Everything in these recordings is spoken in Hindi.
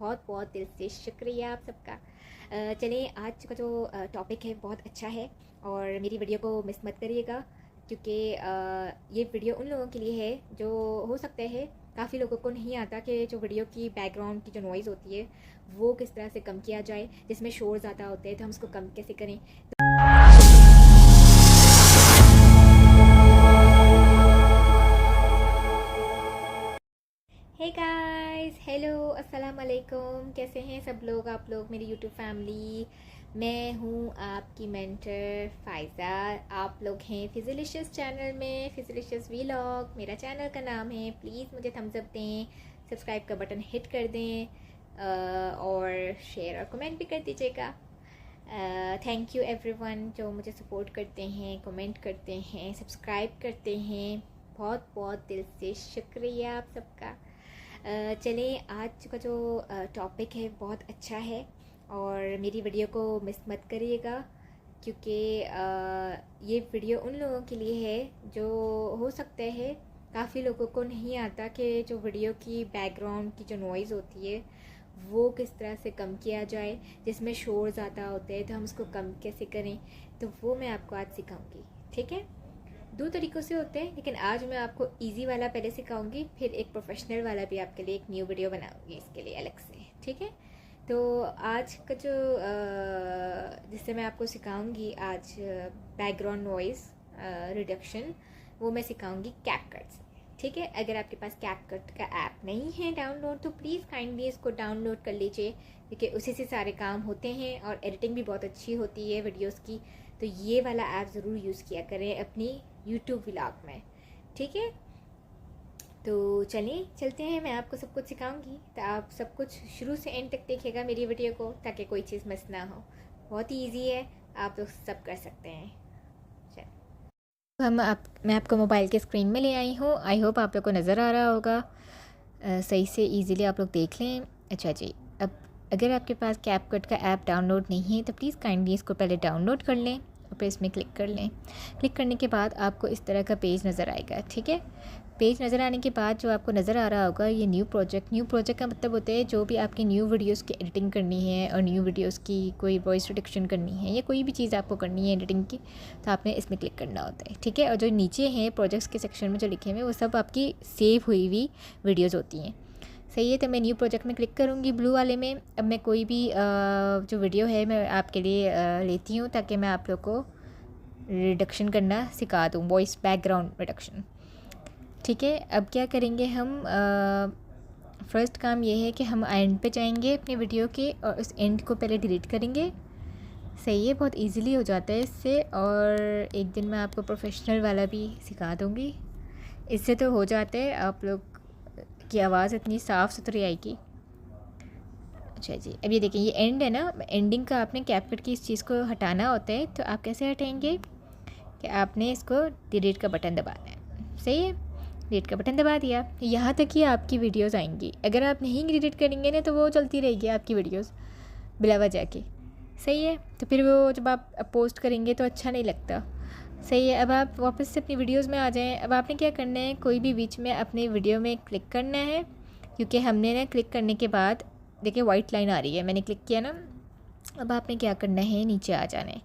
बहुत बहुत दिल से शुक्रिया आप सबका। चलिए, आज का जो टॉपिक है बहुत अच्छा है और मेरी वीडियो को मिस मत करिएगा, क्योंकि ये वीडियो उन लोगों के लिए है जो हो सकते हैं काफ़ी लोगों को नहीं आता कि जो वीडियो की बैकग्राउंड की जो नॉइज़ होती है वो किस तरह से कम किया जाए, जिसमें शोर ज़्यादा होते हैं तो हम उसको कम कैसे करें। हे गाइस, हेलो, अस्सलाम वालेकुम। कैसे हैं सब लोग, आप लोग, मेरी यूट्यूब फैमिली। मैं हूँ आपकी मेंटर फ़ायज़ा। आप लोग हैं फिज़िलिशियस चैनल में, फिज़िलिशियस वीलॉग मेरा चैनल का नाम है। प्लीज़ मुझे थम्स अप दें, सब्सक्राइब का बटन हिट कर दें और शेयर और कमेंट भी कर दीजिएगा। थैंक यू एवरीवन जो मुझे सपोर्ट करते हैं, कमेंट करते हैं, सब्सक्राइब करते हैं। बहुत बहुत दिल से शुक्रिया आप सबका। चलिए, आज का जो टॉपिक है बहुत अच्छा है और मेरी वीडियो को मिस मत करिएगा, क्योंकि ये वीडियो उन लोगों के लिए है जो हो सकते हैं काफ़ी लोगों को नहीं आता कि जो वीडियो की बैकग्राउंड की जो नॉइज़ होती है वो किस तरह से कम किया जाए, जिसमें शोर ज़्यादा होते हैं तो हम उसको कम कैसे करें। तो वो मैं आपको आज सिखाऊंगी, ठीक है। दो तरीक़ों से होते हैं, लेकिन आज मैं आपको इजी वाला पहले सिखाऊंगी, फिर एक प्रोफेशनल वाला भी आपके लिए एक न्यू वीडियो बनाऊंगी इसके लिए अलग से, ठीक है। तो आज का जो जिससे मैं आपको सिखाऊंगी आज बैकग्राउंड नॉइज़ रिडक्शन, वो मैं सिखाऊंगी कैपकट से, ठीक है। अगर आपके पास कैपकट का ऐप नहीं है डाउनलोड तो प्लीज़ काइंडली इसको डाउनलोड कर लीजिए, क्योंकि उसी से सारे काम होते हैं और एडिटिंग भी बहुत अच्छी होती है वीडियोस की। तो ये वाला ऐप ज़रूर यूज़ किया करें अपनी यूट्यूब व्लॉग में, ठीक है। तो चलिए चलते हैं, मैं आपको सब कुछ सिखाऊंगी, तो आप सब कुछ शुरू से एंड तक देखिएगा मेरी वीडियो को, ताकि कोई चीज़ मिस ना हो। बहुत ही ईजी है, आप लोग सब कर सकते हैं। मैं आपको मोबाइल के स्क्रीन में ले आई हूँ। आई होप आप लोग को नज़र आ रहा होगा सही से, इजीली आप लोग देख लें। अच्छा जी, अब अगर आपके पास कैपकट का ऐप डाउनलोड नहीं है तो प्लीज़ काइंडली इसको पहले डाउनलोड कर लें और फिर इसमें क्लिक कर लें। क्लिक करने के बाद आपको इस तरह का पेज नज़र आएगा, ठीक है। पेज नज़र आने के बाद जो आपको नज़र आ रहा होगा ये न्यू प्रोजेक्ट का मतलब होता है जो भी आपकी न्यू वीडियोस की एडिटिंग करनी है और न्यू वीडियोस की कोई वॉइस रिडक्शन करनी है या कोई भी चीज़ आपको करनी है एडिटिंग की, तो आपने इसमें क्लिक करना होता है, ठीक है। और जो नीचे हैं प्रोजेक्ट्स के सेक्शन में जो लिखे हुए हैं वो सब आपकी सेव हुई हुई वीडियोज़ होती हैं, सही है। तो मैं न्यू प्रोजेक्ट में क्लिक करूँगी ब्लू वाले में। अब मैं कोई भी जो वीडियो है मैं आपके लिए लेती हूँ, ताकि मैं आप लोग को रिडक्शन करना सिखा दूँ, वॉइस बैकग्राउंड रिडक्शन, ठीक है। अब क्या करेंगे हम, फर्स्ट काम ये है कि हम एंड पे जाएंगे अपने वीडियो के और उस एंड को पहले डिलीट करेंगे, सही है। बहुत इजीली हो जाता है इससे, और एक दिन मैं आपको प्रोफेशनल वाला भी सिखा दूँगी। इससे तो हो जाता है, आप लोग की आवाज़ इतनी साफ़ सुथरी आएगी। अच्छा जी, अब ये देखिए, ये एंड है ना, एंडिंग का आपने कैपकट की इस चीज़ को हटाना होता है। तो आप कैसे हटाएंगे कि आपने इसको डिलीट का बटन दबाना है, सही है। डिलीट का बटन दबा दिया, यहाँ तक ही आपकी वीडियोस आएंगी। अगर आप नहीं डिलीट करेंगे ना तो वो चलती रहेगी आपकी वीडियोस बिला वजह के, सही है। तो फिर वो जब आप पोस्ट करेंगे तो अच्छा नहीं लगता, सही है। अब आप वापस से अपनी वीडियोस में आ जाएं। अब आपने क्या करना है, कोई भी बीच में अपने वीडियो में क्लिक करना है, क्योंकि हमने ना क्लिक करने के बाद देखिए वाइट लाइन आ रही है, मैंने क्लिक किया ना। अब आपने क्या करना है, नीचे आ जाना है।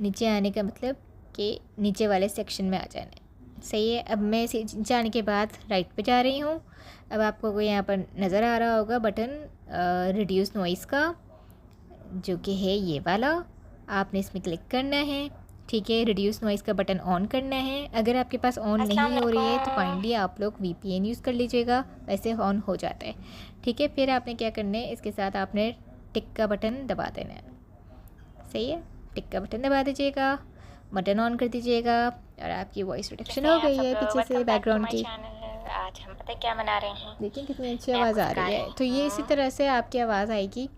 नीचे आने का मतलब कि नीचे वाले सेक्शन में आ जाना है, सही है। अब मैं नीचे आने के बाद राइट पे जा रही हूँ। अब आपको यहाँ पर नज़र आ रहा होगा बटन रिड्यूस नॉइज़ का, जो कि है ये वाला। आपने इसमें क्लिक करना है, ठीक है। रिड्यूस नॉइज़ का बटन ऑन करना है। अगर आपके पास ऑन नहीं हो रही है तो काइंडली आप लोग VPN यूज़ कर लीजिएगा, वैसे ऑन हो जाता है, ठीक है। फिर आपने क्या करना है, इसके साथ आपने टिक का बटन दबा देना है, सही है। टिक का बटन दबा दीजिएगा, बटन ऑन कर दीजिएगा और आपकी वॉइस रिडक्शन हो गई है पीछे से बैकग्राउंड की। आज हम पता क्या बना रहे हैं, देखिए कितनी अच्छी आवाज़ आ रही है। तो ये इसी तरह से आपकी आवाज़ आएगी,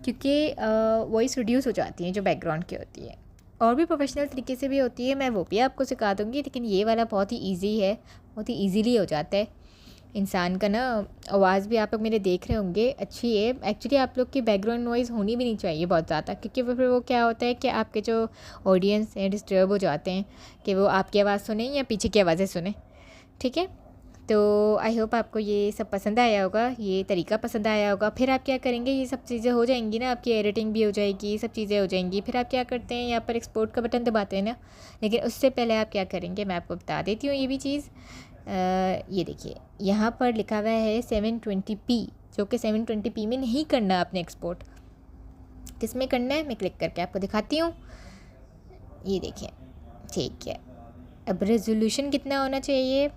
क्योंकि वॉइस रिड्यूस हो जाती है जो बैकग्राउंड की होती है। और भी प्रोफेशनल तरीके से भी होती है, मैं वो भी आपको सिखा दूँगी, लेकिन ये वाला बहुत ही ईजी है, बहुत ही ईजीली हो जाता है इंसान का ना। आवाज़ भी आप लोग मेरे देख रहे होंगे अच्छी है। एक्चुअली आप लोग की बैकग्राउंड नॉइज़ होनी भी नहीं चाहिए बहुत ज़्यादा, क्योंकि फिर वो क्या होता है कि आपके जो ऑडियंस हैं डिस्टर्ब हो जाते हैं कि वो आपकी आवाज़ सुने या पीछे की आवाज़ें सुने, ठीक है। तो आई होप आपको ये सब पसंद आया होगा, ये तरीका पसंद आया होगा। फिर आप क्या करेंगे, ये सब चीज़ें हो जाएंगी ना, आपकी एडिटिंग भी हो जाएगी, ये सब चीज़ें हो जाएंगी। फिर आप क्या करते हैं, यहाँ पर एक्सपोर्ट का बटन दबाते हैं ना, लेकिन उससे पहले आप क्या करेंगे मैं आपको बता देती हूँ ये भी चीज़। ये देखिए यहाँ पर लिखा हुआ है 720p, जो कि 720p में नहीं करना आपने एक्सपोर्ट। किस में करना है मैं क्लिक करके आपको दिखाती हूँ। ये देखिए, ठीक है। अब रेजोल्यूशन कितना होना चाहिए,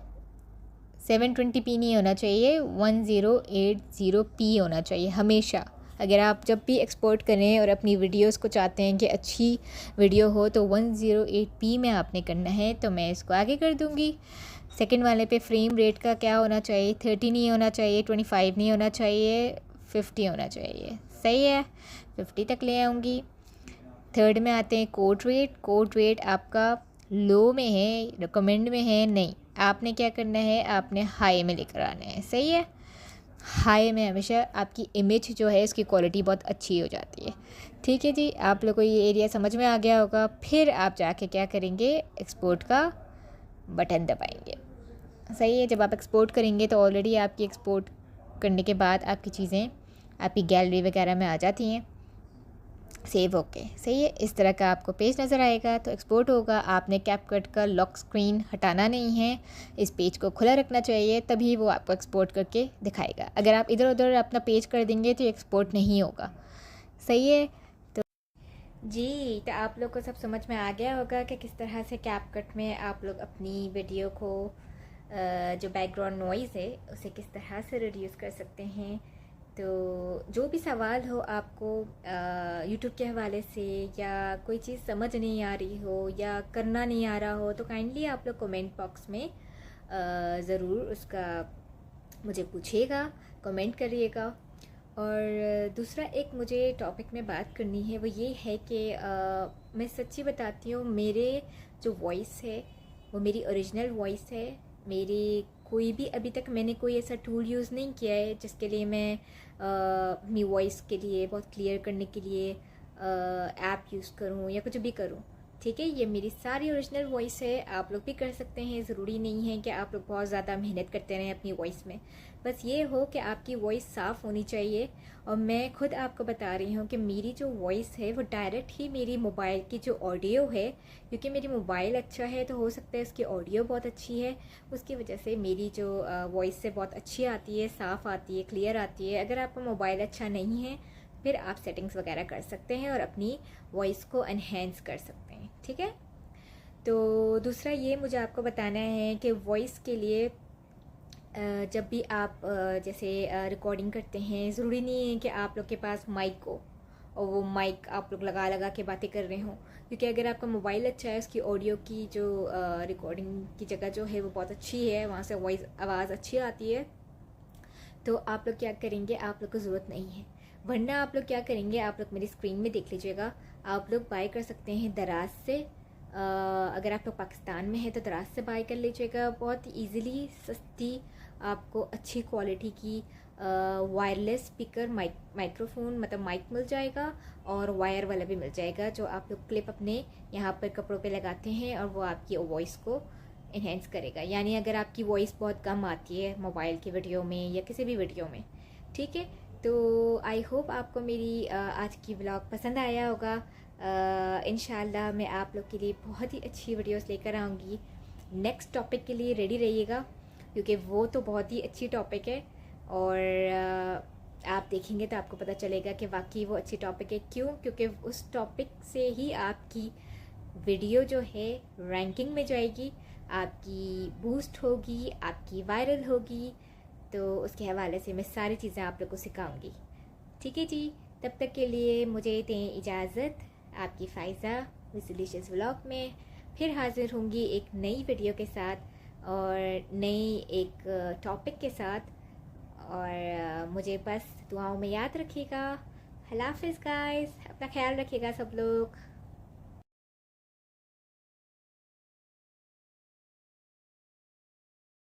720p नहीं होना चाहिए, 1080p होना चाहिए हमेशा। अगर आप जब भी एक्सपोर्ट करें और अपनी वीडियोस को चाहते हैं कि अच्छी वीडियो हो तो 108p में आपने करना है। तो मैं इसको आगे कर दूँगी। सेकंड वाले पे फ्रेम रेट का क्या होना चाहिए, 30 नहीं होना चाहिए, 25 नहीं होना चाहिए, 50 होना चाहिए। सही है, 50 तक ले आऊँगी। थर्ड में आते हैं कोड रेट। कोड रेट आपका लो में है, रिकमेंड में है नहीं, आपने क्या करना है, आपने हाई में लेकर आना है। सही है, हाई में हमेशा आपकी इमेज जो है इसकी क्वालिटी बहुत अच्छी हो जाती है। ठीक है जी, आप लोगों को ये एरिया समझ में आ गया होगा। फिर आप जाके क्या करेंगे, एक्सपोर्ट का बटन दबाएंगे। सही है, जब आप एक्सपोर्ट करेंगे तो ऑलरेडी आपकी एक्सपोर्ट करने के बाद आपकी चीज़ें आपकी गैलरी वगैरह में आ जाती हैं सेव होके। सही है, इस तरह का आपको पेज नज़र आएगा। तो एक्सपोर्ट होगा, आपने कैपकट का लॉक स्क्रीन हटाना नहीं है, इस पेज को खुला रखना चाहिए, तभी वो आपको एक्सपोर्ट करके दिखाएगा। अगर आप इधर उधर अपना पेज कर देंगे तो एक्सपोर्ट नहीं होगा। सही है, तो जी, तो आप लोग को सब समझ में आ गया होगा कि किस तरह से कैपकट में आप लोग अपनी वीडियो को जो बैकग्राउंड नॉइज़ है उसे किस तरह से रिड्यूस कर सकते हैं। तो जो भी सवाल हो आपको यूट्यूब के हवाले से, या कोई चीज़ समझ नहीं आ रही हो या करना नहीं आ रहा हो, तो काइंडली आप लोग कमेंट बॉक्स में ज़रूर उसका मुझे पूछिएगा, कमेंट करिएगा। और दूसरा एक मुझे टॉपिक में बात करनी है, वो ये है कि मैं सच्ची बताती हूँ, मेरे जो वॉइस है वो मेरी ओरिजिनल वॉइस है। मेरी कोई भी अभी तक मैंने कोई ऐसा टूल यूज़ नहीं किया है जिसके लिए मैं अपनी वॉइस के लिए बहुत क्लियर करने के लिए ऐप यूज़ करूँ या कुछ भी करूँ। ठीक है, ये मेरी सारी ओरिजिनल वॉइस है, आप लोग भी कर सकते हैं। ज़रूरी नहीं है कि आप लोग बहुत ज़्यादा मेहनत करते रहें अपनी वॉइस में, बस ये हो कि आपकी वॉइस साफ़ होनी चाहिए। और मैं खुद आपको बता रही हूँ कि मेरी जो वॉइस है वो डायरेक्ट ही मेरी मोबाइल की जो ऑडियो है, क्योंकि मेरी मोबाइल अच्छा है तो हो सकता है इसकी ऑडियो बहुत अच्छी है, उसकी वजह से मेरी जो वॉइस से बहुत अच्छी आती है, साफ़ आती है, क्लियर आती है। अगर आपका मोबाइल अच्छा नहीं है फिर आप सेटिंग्स वगैरह कर सकते हैं और अपनी वॉइस को एनहेंस कर सकते हैं। ठीक है, तो दूसरा ये मुझे आपको बताना है कि वॉइस के लिए जब भी आप जैसे रिकॉर्डिंग करते हैं, ज़रूरी नहीं है कि आप लोग के पास माइक हो और वो माइक आप लोग लगा लगा के बातें कर रहे हों, क्योंकि अगर आपका मोबाइल अच्छा है, उसकी ऑडियो की जो रिकॉर्डिंग की जगह जो है वो बहुत अच्छी है, वहाँ से वॉइस आवाज़ अच्छी आती है, तो आप लोग क्या करेंगे, आप लोग को ज़रूरत नहीं है। वरना आप लोग क्या करेंगे, आप लोग मेरी स्क्रीन में देख लीजिएगा, आप लोग बाय कर सकते हैं दराज से। अगर आप लोग पाकिस्तान में हैं तो दराज से बाय कर लीजिएगा, बहुत ईज़िली, सस्ती, आपको अच्छी क्वालिटी की वायरलेस स्पीकर माइक्रोफोन मतलब माइक मिल जाएगा, और वायर वाला भी मिल जाएगा, जो आप लोग क्लिप अपने यहाँ पर कपड़ों पे लगाते हैं और वो आपकी वॉइस को इन्हेंस करेगा। यानी अगर आपकी वॉइस बहुत कम आती है मोबाइल की वीडियो में या किसी भी वीडियो में, ठीक है, तो आई होप आपको मेरी आज की व्लॉग पसंद आया होगा। इंशाल्लाह मैं आप लोग के लिए बहुत ही अच्छी वीडियोस लेकर आऊँगी। नेक्स्ट टॉपिक के लिए रेडी रहिएगा, क्योंकि वो तो बहुत ही अच्छी टॉपिक है, और आप देखेंगे तो आपको पता चलेगा कि वाकई वो अच्छी टॉपिक है। क्यों? क्योंकि उस टॉपिक से ही आपकी वीडियो जो है रैंकिंग में जाएगी, आपकी बूस्ट होगी, आपकी वायरल होगी। तो उसके हवाले से मैं सारी चीज़ें आप लोग को सिखाऊंगी। ठीक है जी, तब तक के लिए मुझे दें इजाज़त। आपकी फ़ाइज़ा डिलीशियस व्लॉग में फिर हाज़िर होंगी एक नई वीडियो के साथ और नई एक टॉपिक के साथ। और मुझे बस दुआओं में याद रखिएगा। अल्लाह हाफ़िज़ गाइस, अपना ख्याल रखिएगा सब लोग।